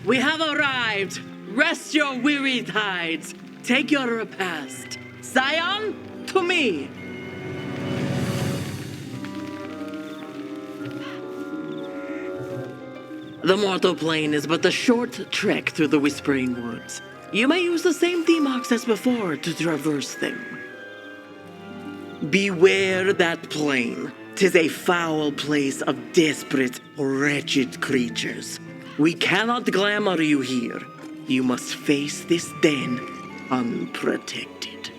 We have arrived! Rest your weary tides! Take your repast. Scion, to me! The mortal plane is but a short trek through the Whispering Woods. You may use the same Demox as before to traverse them. Beware that plane. 'Tis a foul place of desperate, wretched creatures. We cannot glamour you here. You must face this den unprotected.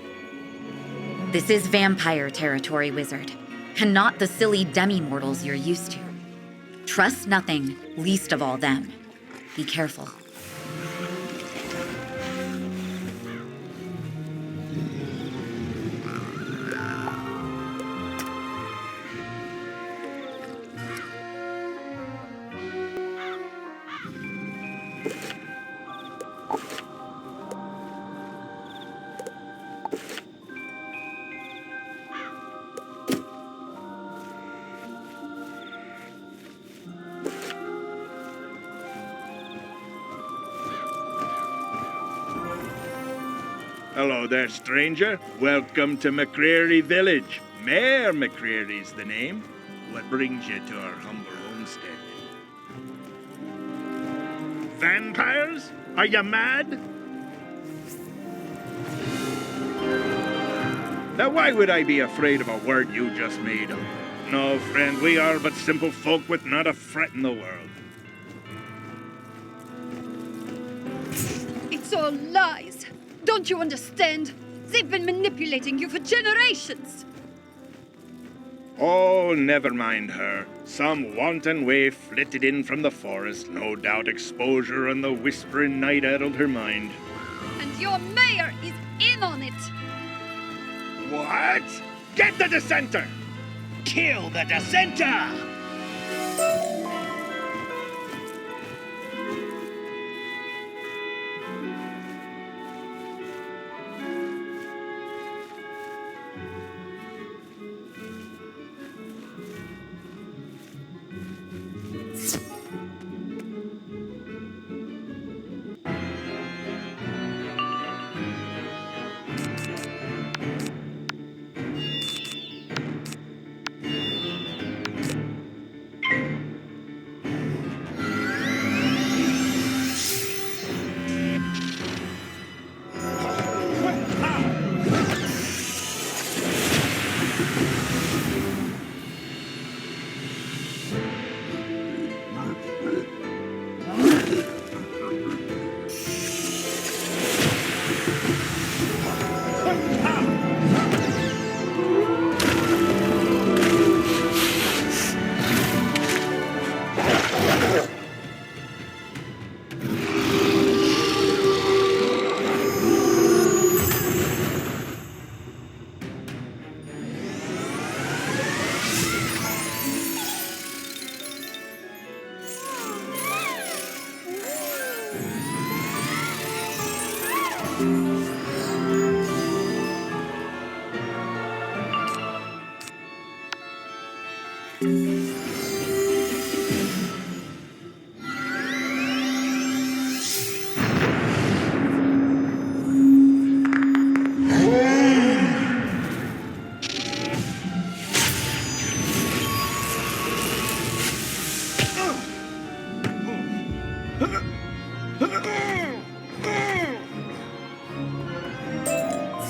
This is vampire territory, wizard, and not the silly demi-mortals you're used to. Trust nothing, least of all them. Be careful. Hello there, stranger. Welcome to McCreary Village. Mayor McCreary's the name. What brings you to our humble homestead? Vampires? Are you mad? Now why would I be afraid of a word you just made up? No, friend, we are but simple folk with not a fret in the world. It's all lies. Don't you understand? They've been manipulating you for generations. Oh, never mind her. Some wanton waif flitted in from the forest. No doubt exposure and the whispering night addled her mind. And your mayor is in on it. What? Get the dissenter! Kill the dissenter!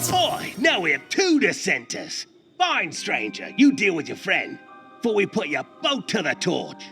Boy, now we have two dissenters. Fine, stranger, you deal with your friend, before we put you both to the torch.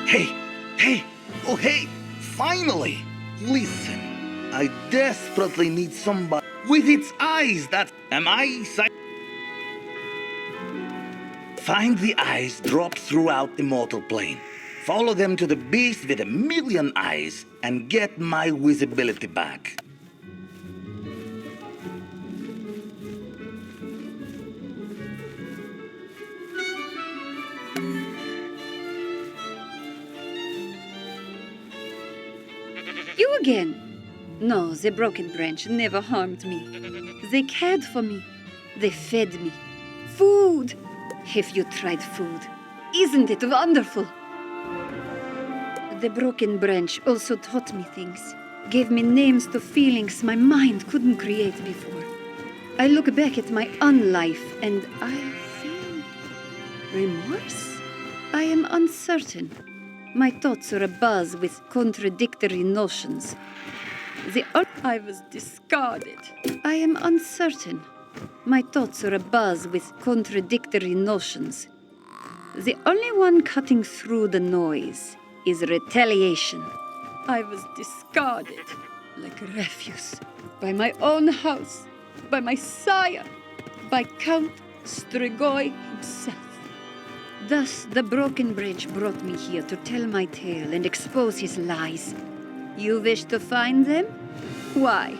Hey, oh hey, finally! Listen, I desperately need somebody with its eyes that... Find the eyes dropped throughout the mortal plane. Follow them to the beast with 1,000,000 eyes and get my visibility back. You again? No, the broken branch never harmed me. They cared for me. They fed me. Food! Have you tried food? Isn't it wonderful? The broken branch also taught me things, gave me names to feelings my mind couldn't create before. I look back at my own life and I feel remorse? I am uncertain. My thoughts are abuzz with contradictory notions. I was discarded. I am uncertain. My thoughts are abuzz with contradictory notions. The only one cutting through the noise is retaliation. I was discarded like refuse by my own house, by my sire, by Count Strigoi himself. Thus, the broken branch brought me here to tell my tale and expose his lies. You wish to find them? Why?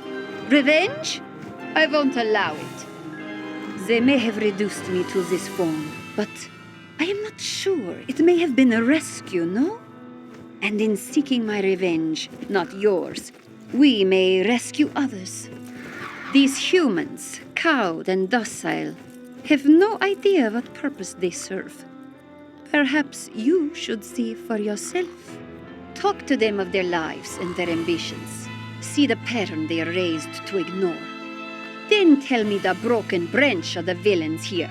Revenge? I won't allow it. They may have reduced me to this form, but I am not sure. It may have been a rescue, no? And in seeking my revenge, not yours, we may rescue others. These humans, cowed and docile, have no idea what purpose they serve. Perhaps you should see for yourself. Talk to them of their lives and their ambitions. See the pattern they are raised to ignore. Then tell me the broken branch are the villains here.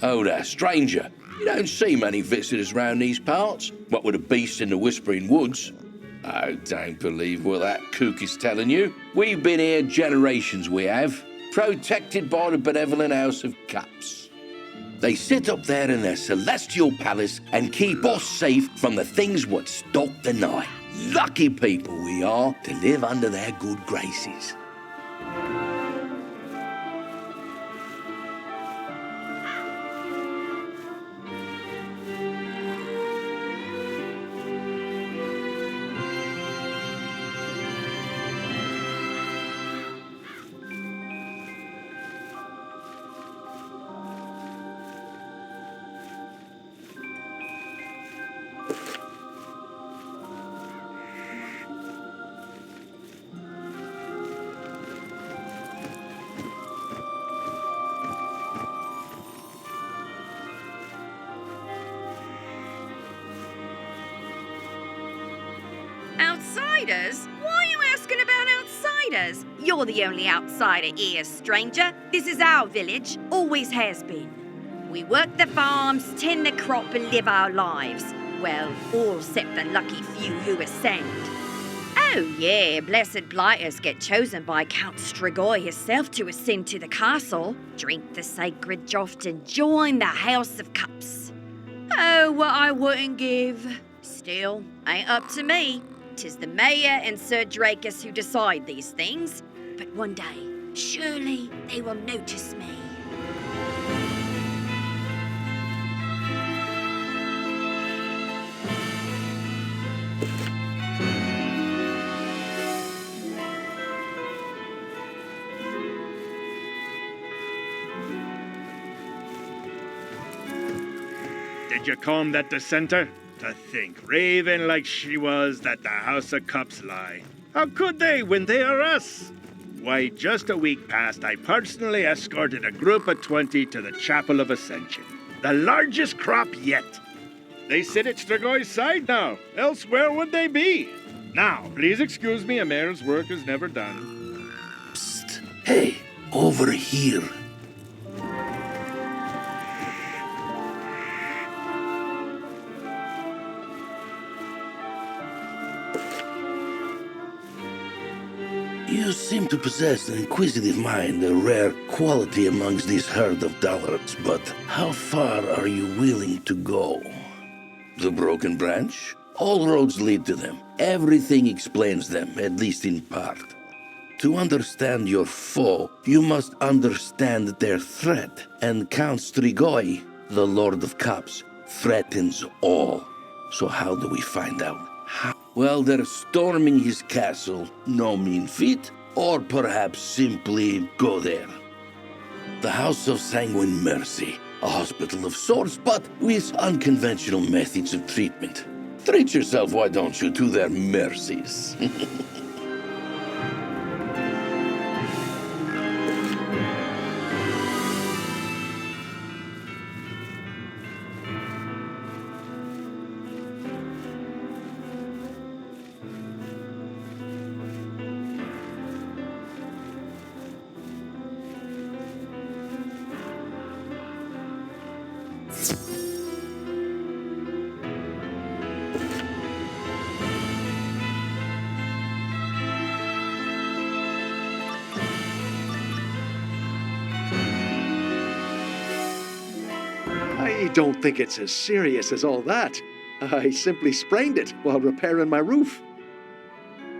Oh there, stranger. You don't see many visitors round these parts, what with a beast in the Whispering Woods. Oh, don't believe what that kook is telling you. We've been here generations, we have, protected by the benevolent House of Cups. They sit up there in their celestial palace and keep us safe from the things what stalk the night. Lucky people we are to live under their good graces. Outsiders? Why are you asking about outsiders? You're the only outsider here, stranger. This is our village, always has been. We work the farms, tend the crop, and live our lives. Well, all except the lucky few who ascend. Oh yeah, blessed blighters get chosen by Count Strigoi himself to ascend to the castle, drink the sacred draught, and join the House of Cups. Oh, what I wouldn't give. Still, ain't up to me. 'Tis the mayor and Sir Drakus who decide these things. But one day, surely they will notice me. Did you comb that dissenter? To think, raving like she was, that the House of Cups lie. How could they when they are us? Why, just a week past, I personally escorted a group of 20 to the Chapel of Ascension. The largest crop yet. They sit at Stragoi's side now. Else where would they be? Now, please excuse me, a mayor's work is never done. Psst. Hey, over here. You seem to possess an inquisitive mind, a rare quality amongst this herd of dullards, but how far are you willing to go? The Broken Branch? All roads lead to them. Everything explains them, at least in part. To understand your foe, you must understand their threat, and Count Strigoi, the Lord of Cups, threatens all. So how do we find out? Well, they're storming his castle, no mean feat, or perhaps simply go there. The House of Sanguine Mercy, a hospital of sorts, but with unconventional methods of treatment. Treat yourself, why don't you, to their mercies. I don't think it's as serious as all that. I simply sprained it while repairing my roof.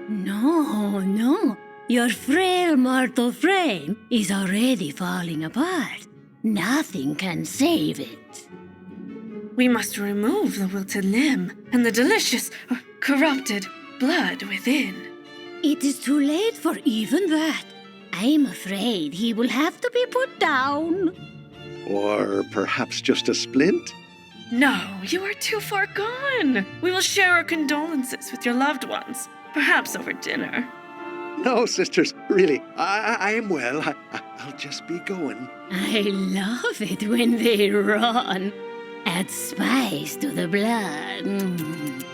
No. Your frail mortal frame is already falling apart. Nothing can save it. We must remove the wilted limb and the delicious, corrupted blood within. It is too late for even that. I'm afraid he will have to be put down. Or perhaps just a splint? No, you are too far gone. We will share our condolences with your loved ones, perhaps over dinner. No, sisters, really, I am well. I'll just be going. I love it when they run. Add spice to the blood.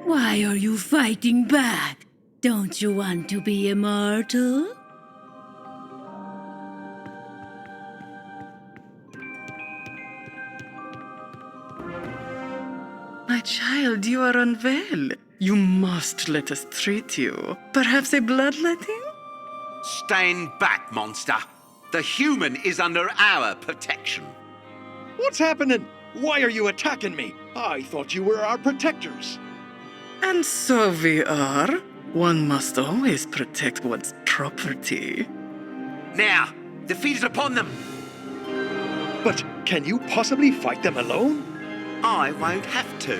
Why are you fighting back? Don't you want to be immortal? My child, you are unwell. You must let us treat you. Perhaps a bloodletting? Stand back, monster. The human is under our protection. What's happening? Why are you attacking me? I thought you were our protectors. And so we are. One must always protect one's property. Now, the feet is upon them. But can you possibly fight them alone? I won't have to.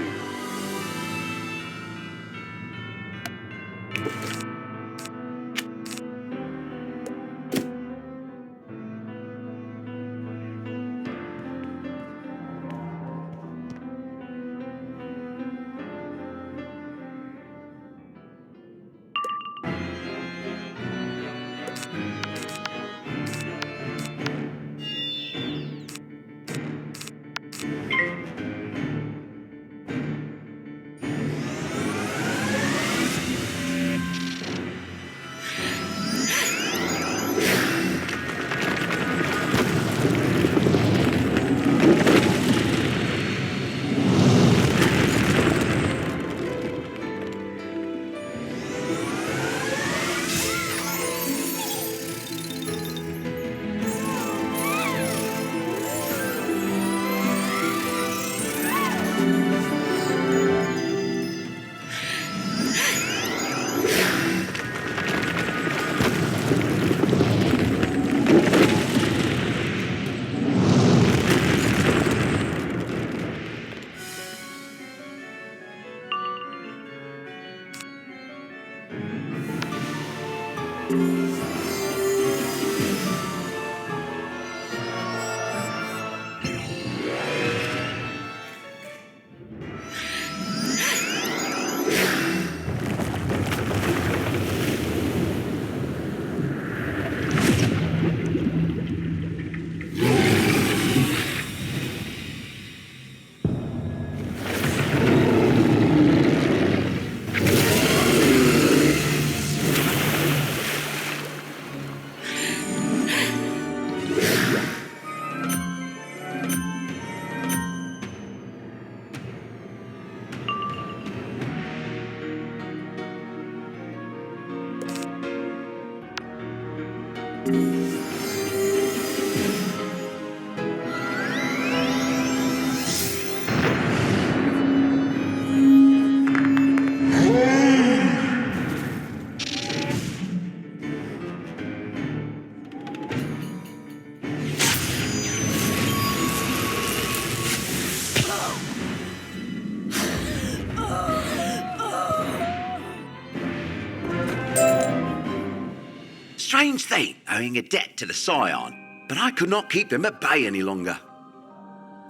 Strange thing, owing a debt to the Scion, but I could not keep him at bay any longer.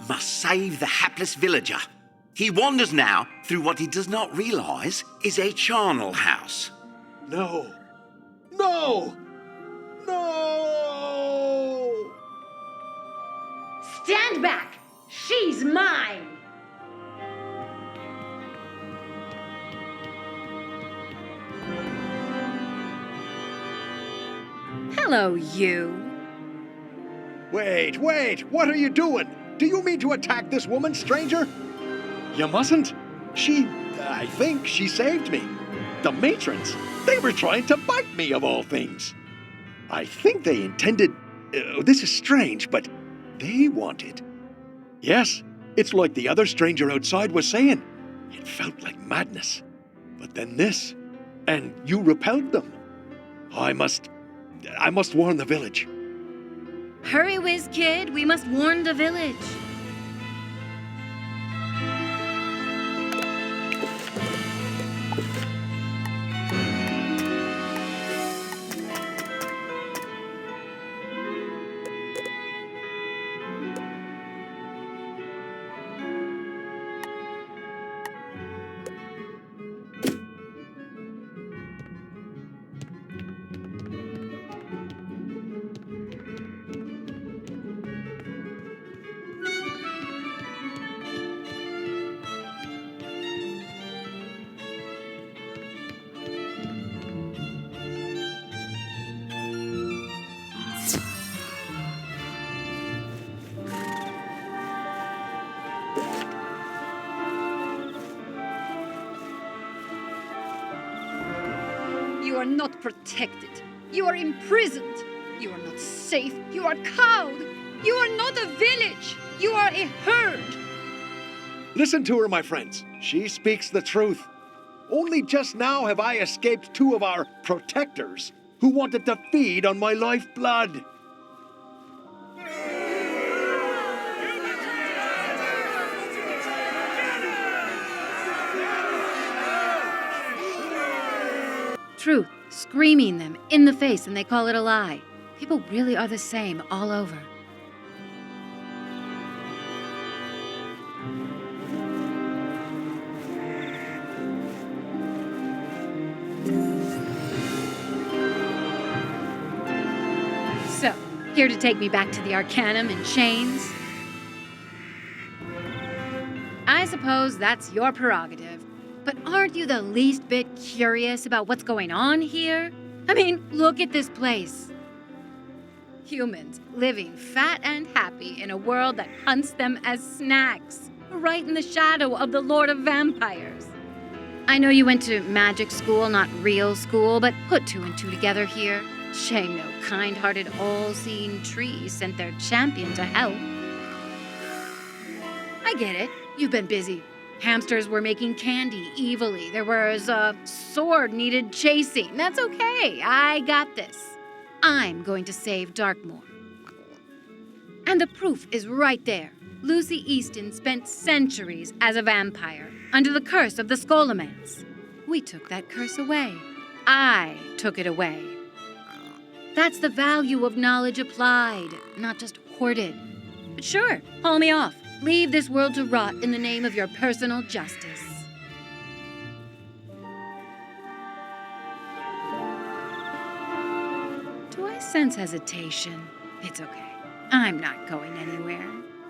Must save the hapless villager. He wanders now through what he does not realise is a charnel house. No. No! No! Stand back! She's mine! Hello, you. Wait, what are you doing? Do you mean to attack this woman, stranger? You mustn't. I think she saved me. The matrons, they were trying to bite me of all things. I think they intended, this is strange, but they wanted. Yes, it's like the other stranger outside was saying. It felt like madness. But then this, and you repelled them. I must warn the village. Hurry, whiz kid, we must warn the village. You are not protected. You are imprisoned. You are not safe. You are cowed. You are not a village. You are a herd. Listen to her, my friends. She speaks the truth. Only just now have I escaped two of our protectors who wanted to feed on my lifeblood. Truth, screaming them in the face, and they call it a lie. People really are the same all over. So, here to take me back to the Arcanum in chains? I suppose that's your prerogative. But aren't you the least bit curious about what's going on here? I mean, look at this place. Humans living fat and happy in a world that hunts them as snacks, right in the shadow of the Lord of Vampires. I know you went to magic school, not real school, but put two and two together here. Shame no kind-hearted, all-seeing tree sent their champion to help. I get it. You've been busy. Hamsters were making candy evilly. There was a sword needed chasing. That's okay. I got this. I'm going to save Darkmoor. And the proof is right there. Lucy Easton spent centuries as a vampire, under the curse of the Scholomance. We took that curse away. I took it away. That's the value of knowledge applied, not just hoarded. But sure, haul me off. Leave this world to rot in the name of your personal justice. Do I sense hesitation? It's okay. I'm not going anywhere.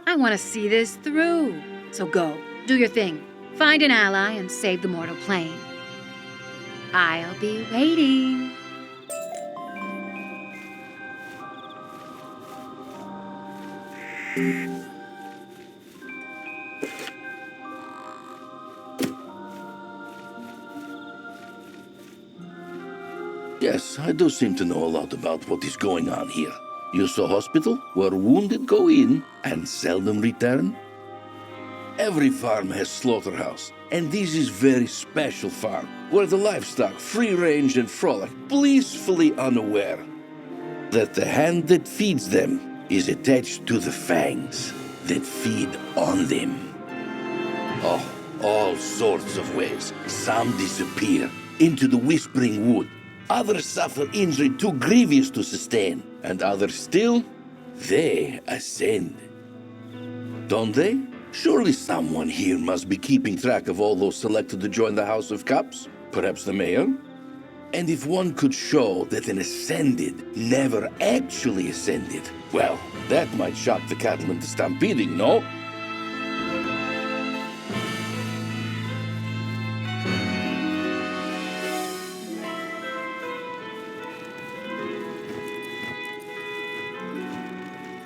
I want to see this through. So go, do your thing. Find an ally and save the mortal plane. I'll be waiting. Yes, I do seem to know a lot about what is going on here. You saw hospital where wounded go in and seldom return? Every farm has slaughterhouse, and this is very special farm, where the livestock free range and frolic, blissfully unaware that the hand that feeds them is attached to the fangs that feed on them. Oh, all sorts of ways. Some disappear into the Whispering Wood. Others suffer injury too grievous to sustain. And others still, they ascend. Don't they? Surely someone here must be keeping track of all those selected to join the House of Cups. Perhaps the mayor? And if one could show that an ascended never actually ascended, well, that might shock the cattle into stampeding, no?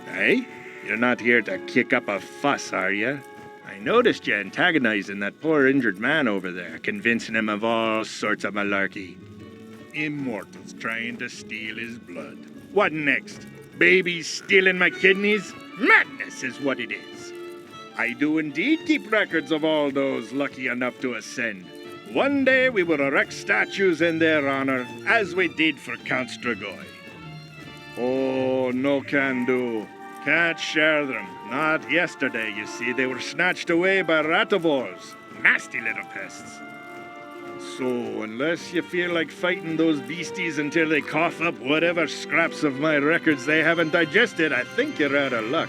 Hey, you're not here to kick up a fuss, are you? I noticed you antagonizing that poor injured man over there, convincing him of all sorts of malarkey. Immortals trying to steal his blood. What next? Babies stealing my kidneys? Madness is what it is. I do indeed keep records of all those lucky enough to ascend. One day we will erect statues in their honor, as we did for Count Strigoi. Oh, no can do. Can't share them. Not yesterday, you see. They were snatched away by rativores. Nasty little pests. So, unless you feel like fighting those beasties until they cough up whatever scraps of my records they haven't digested, I think you're out of luck.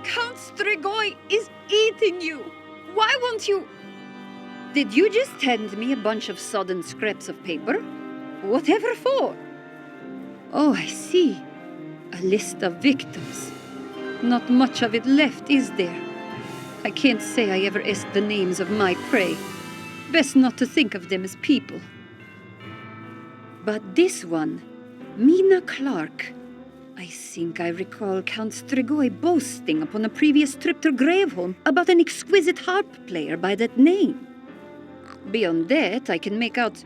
Count Strigoi is eating you! Why won't you... Did you just hand me a bunch of sodden scraps of paper? Whatever for? Oh, I see. A list of victims. Not much of it left, is there? I can't say I ever asked the names of my prey. Best not to think of them as people. But this one, Mina Clark. I think I recall Count Strigoi boasting upon a previous trip to Graveholm about an exquisite harp player by that name. Beyond that, I can make out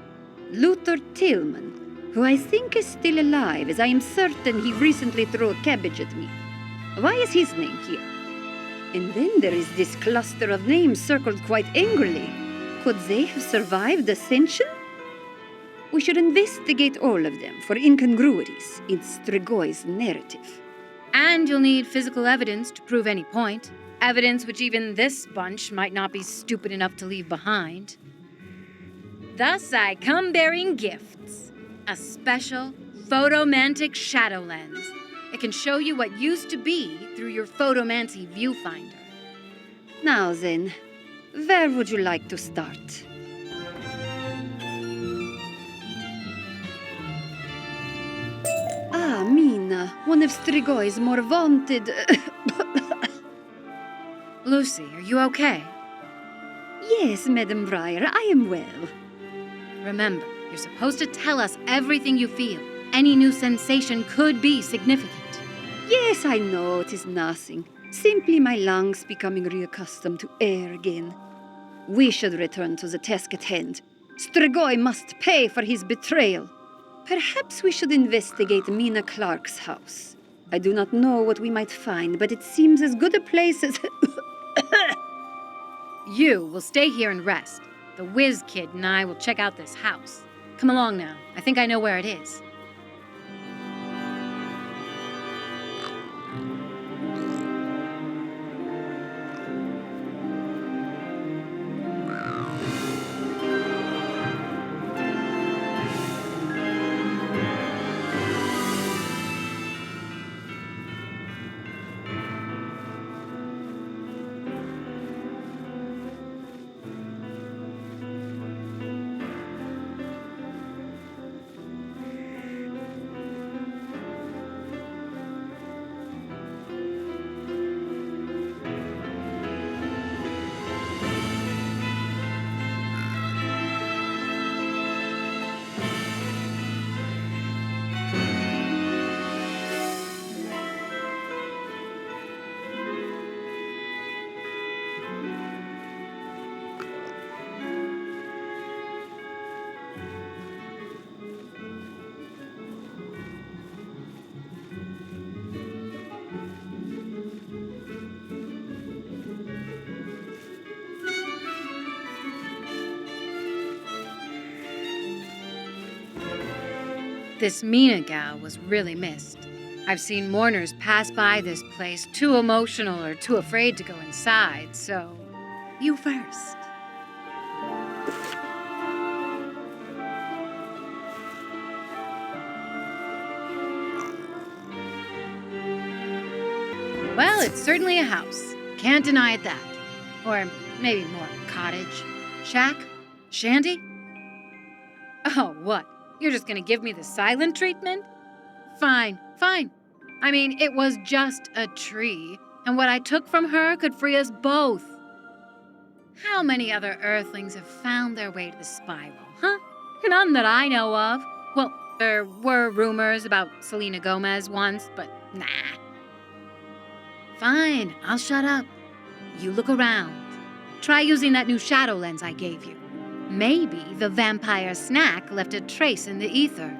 Luther Tillman, who I think is still alive, as I am certain he recently threw a cabbage at me. Why is his name here? And then there is this cluster of names circled quite angrily. Could they have survived ascension? We should investigate all of them for incongruities in Stregoy's narrative. And you'll need physical evidence to prove any point. Evidence which even this bunch might not be stupid enough to leave behind. Thus I come bearing gifts. A special photomantic shadow lens. It can show you what used to be through your photomancy viewfinder. Now then, where would you like to start? Ah, Mina, one of Stregoy's more vaunted... Lucy, are you okay? Yes, Madam Briar, I am well. Remember, you're supposed to tell us everything you feel. Any new sensation could be significant. Yes, I know it is nothing. Simply my lungs becoming reaccustomed to air again. We should return to the task at hand. Stregoy must pay for his betrayal. Perhaps we should investigate Mina Clark's house. I do not know what we might find, but it seems as good a place as... You will stay here and rest. The Wiz Kid and I will check out this house. Come along now. I think I know where it is. This Mina gal was really missed. I've seen mourners pass by this place too emotional or too afraid to go inside, so you first. Well, it's certainly a house. Can't deny it that. Or maybe more cottage, shack, shanty. Oh, what? You're just gonna give me the silent treatment? Fine, fine. I mean, it was just a tree, and what I took from her could free us both. How many other Earthlings have found their way to the spiral, huh? None that I know of. Well, there were rumors about Selena Gomez once, but nah. Fine, I'll shut up. You look around. Try using that new shadow lens I gave you. Maybe the vampire snack left a trace in the ether.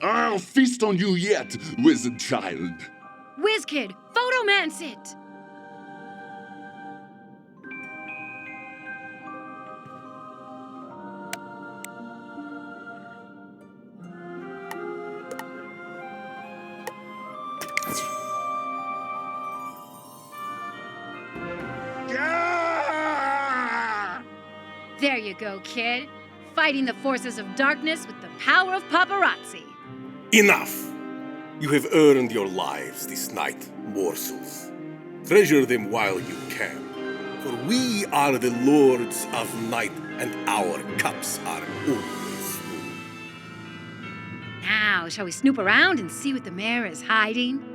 I'll feast on you yet, wizard child. WizKid, photomance it! There you go, kid. Fighting the forces of darkness with the power of paparazzi. Enough! You have earned your lives this night, morsels. Treasure them while you can, for we are the lords of night, and our cups are always full. Now, shall we snoop around and see what the mayor is hiding?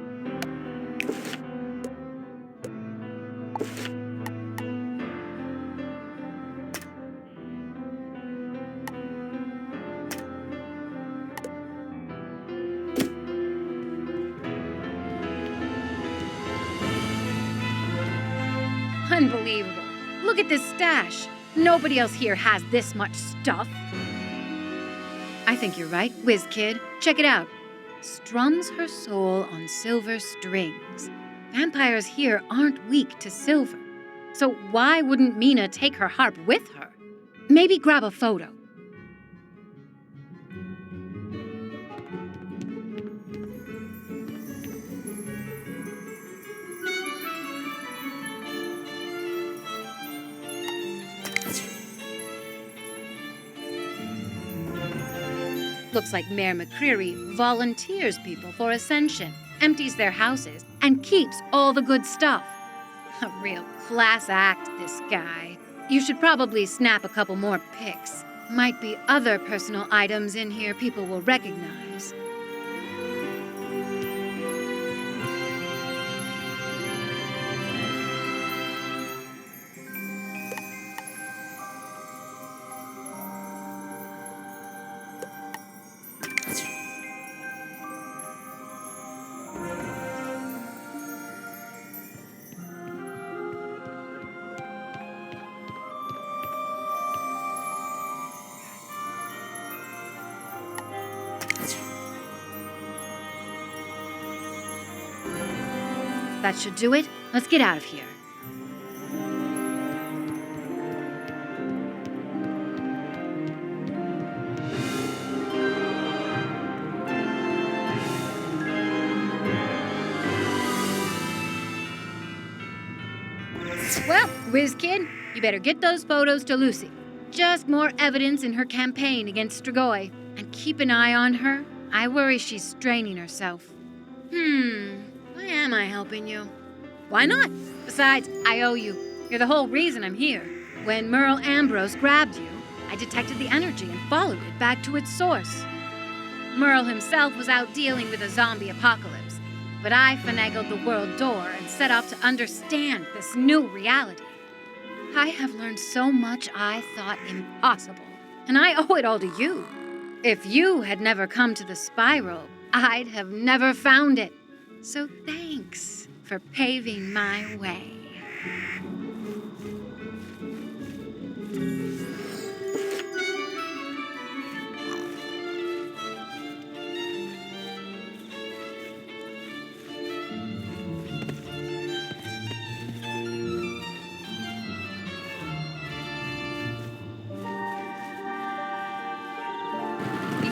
Unbelievable. Look at this stash. Nobody else here has this much stuff. I think you're right, WizKid. Check it out. Strums her soul on silver strings. Vampires here aren't weak to silver. So why wouldn't Mina take her harp with her? Maybe grab a photo. Looks like Mayor McCreary volunteers people for Ascension, empties their houses, and keeps all the good stuff. A real class act, this guy. You should probably snap a couple more pics. Might be other personal items in here people will recognize. That should do it. Let's get out of here. Well, Whiz Kid, you better get those photos to Lucy. Just more evidence in her campaign against Strigoi. And keep an eye on her. I worry she's straining herself. Why am I helping you? Why not? Besides, I owe you. You're the whole reason I'm here. When Merle Ambrose grabbed you, I detected the energy and followed it back to its source. Merle himself was out dealing with a zombie apocalypse, but I finagled the world door and set off to understand this new reality. I have learned so much I thought impossible, and I owe it all to you. If you had never come to the spiral, I'd have never found it. So thanks for paving my way.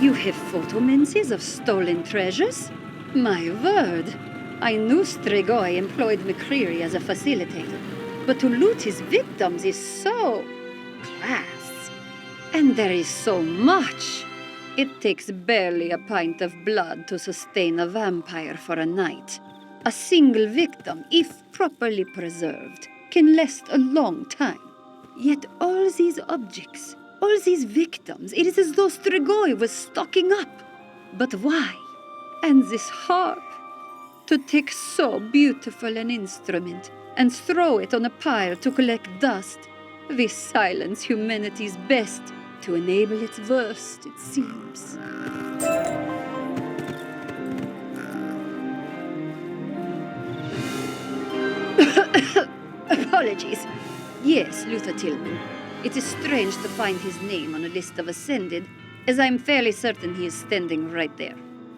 You have photomancies of stolen treasures? My word! I knew Strigoi employed McCreary as a facilitator, but to loot his victims is so class. And there is so much. It takes barely a pint of blood to sustain a vampire for a night. A single victim, if properly preserved, can last a long time. Yet all these objects, all these victims, it is as though Strigoi was stocking up. But why? And this harp? To take so beautiful an instrument and throw it on a pile to collect dust, we silence humanity's best to enable its worst, it seems. Apologies. Yes, Luther Tillman. It is strange to find his name on a list of Ascended, as I'm fairly certain he is standing right there.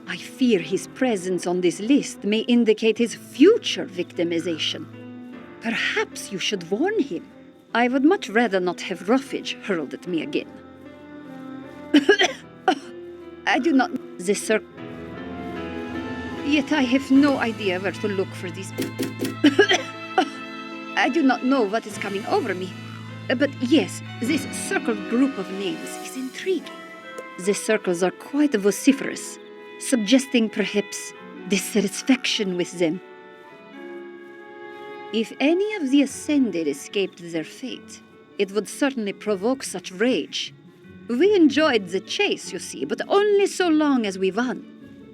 I fear his presence on this list may indicate his future victimization. Perhaps you should warn him. I would much rather not have roughage hurled at me again. I do not... The circle... Yet I have no idea where to look for these... I do not know what is coming over me. But yes, this circled group of names is intriguing. The circles are quite vociferous, suggesting perhaps dissatisfaction with them. If any of the Ascended escaped their fate, it would certainly provoke such rage. We enjoyed the chase, you see, but only so long as we won.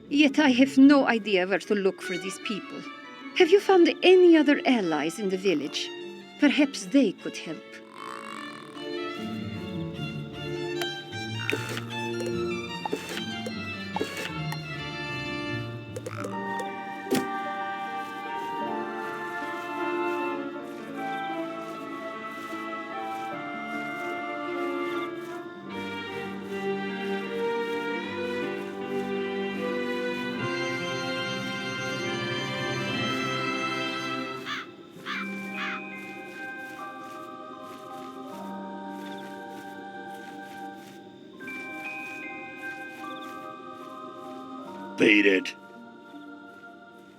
Yet I have no idea where to look for these people. Have you found any other allies in the village? Perhaps they could help. Beat it.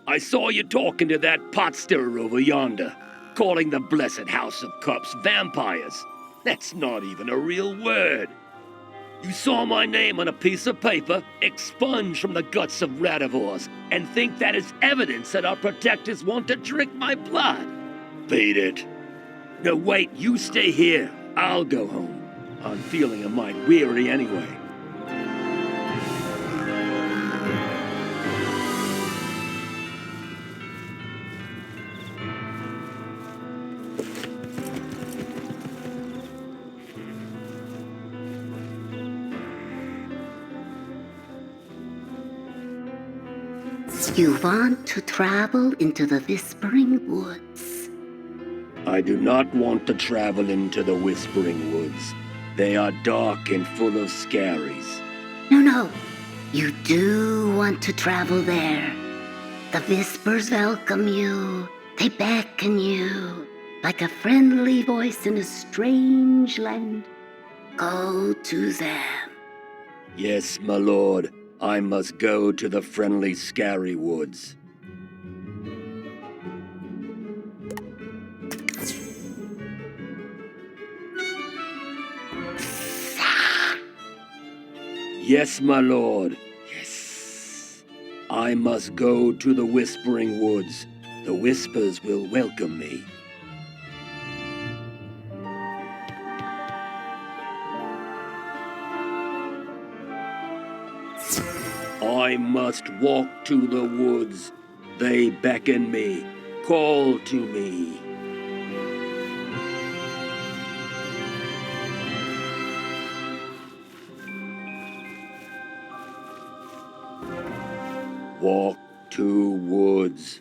I saw you talking to that pot stirrer over yonder, calling the blessed House of Cups vampires. That's not even a real word. You saw my name on a piece of paper, expunged from the guts of Radivores, and think that is evidence that our protectors want to drink my blood. Beat it. No, wait, you stay here. I'll go home. I'm feeling a mite weary anyway. You want to travel into the Whispering Woods? I do not want to travel into the Whispering Woods. They are dark and full of scaries. No. You do want to travel there. The Whispers welcome you. They beckon you. Like a friendly voice in a strange land. Go to them. Yes, my lord. I must go to the friendly scary woods. Yes, my lord. Yes. I must go to the Whispering Woods. The Whispers will welcome me. I must walk to the woods. They beckon me, call to me. Walk to woods.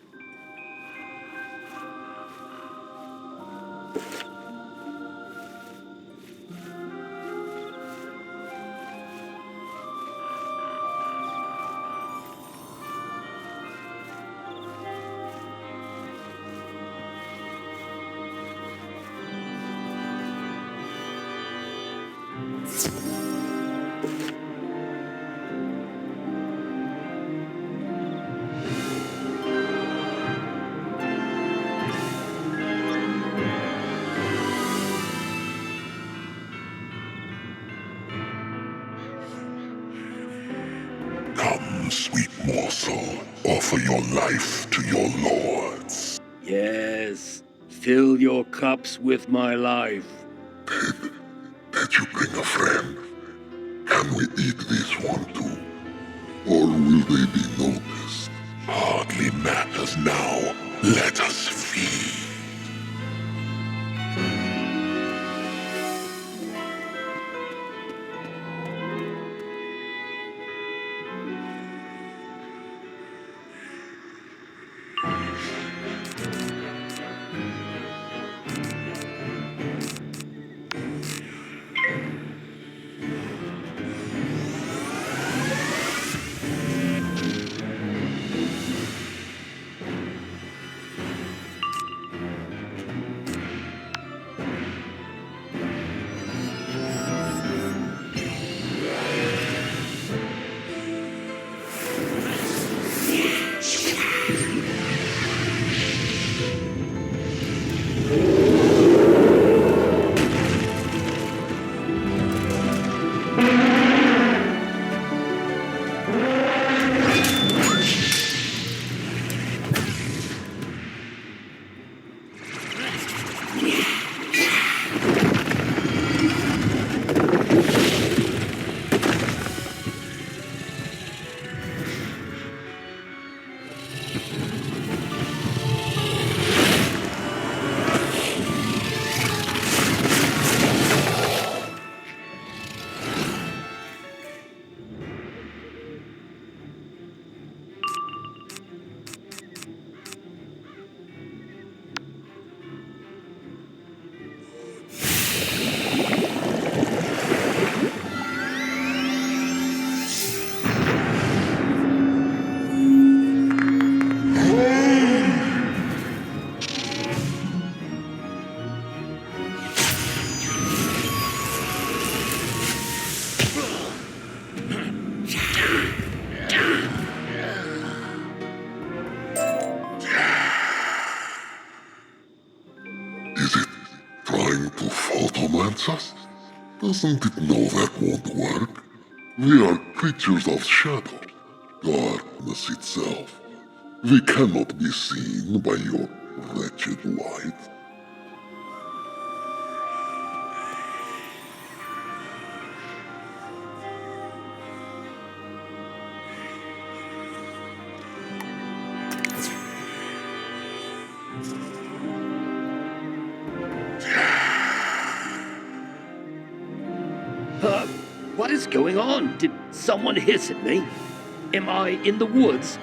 Come, sweet morsel, offer your life to your lords. Yes, fill your cups with my life. Did you bring a friend? Can we eat this one too? Or will they be noticed? Hardly matters now. Let us feed. Doesn't it know that won't work? We are creatures of shadow, darkness itself. We cannot be seen by your wretched light. What is going on? Did someone hiss at me? Am I in the woods?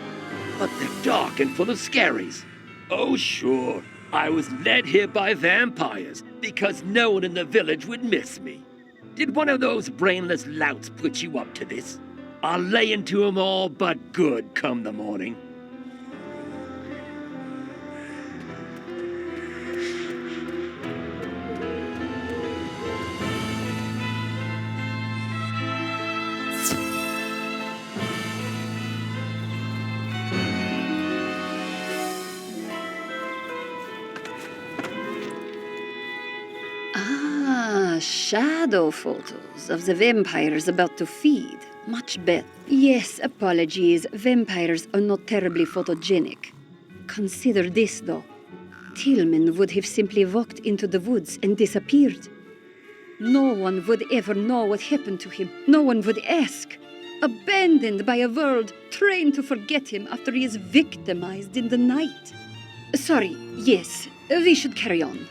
But they're dark and full of scaries. Oh, sure. I was led here by vampires because no one in the village would miss me. Did one of those brainless louts put you up to this? I'll lay into 'em all but good come the morning. Shadow photos of the vampires about to feed. Much better. Yes, apologies. Vampires are not terribly photogenic. Consider this, though. Tillman would have simply walked into the woods and disappeared. No one would ever know what happened to him. No one would ask. Abandoned by a world trained to forget him after he is victimized in the night. Sorry, yes, we should carry on.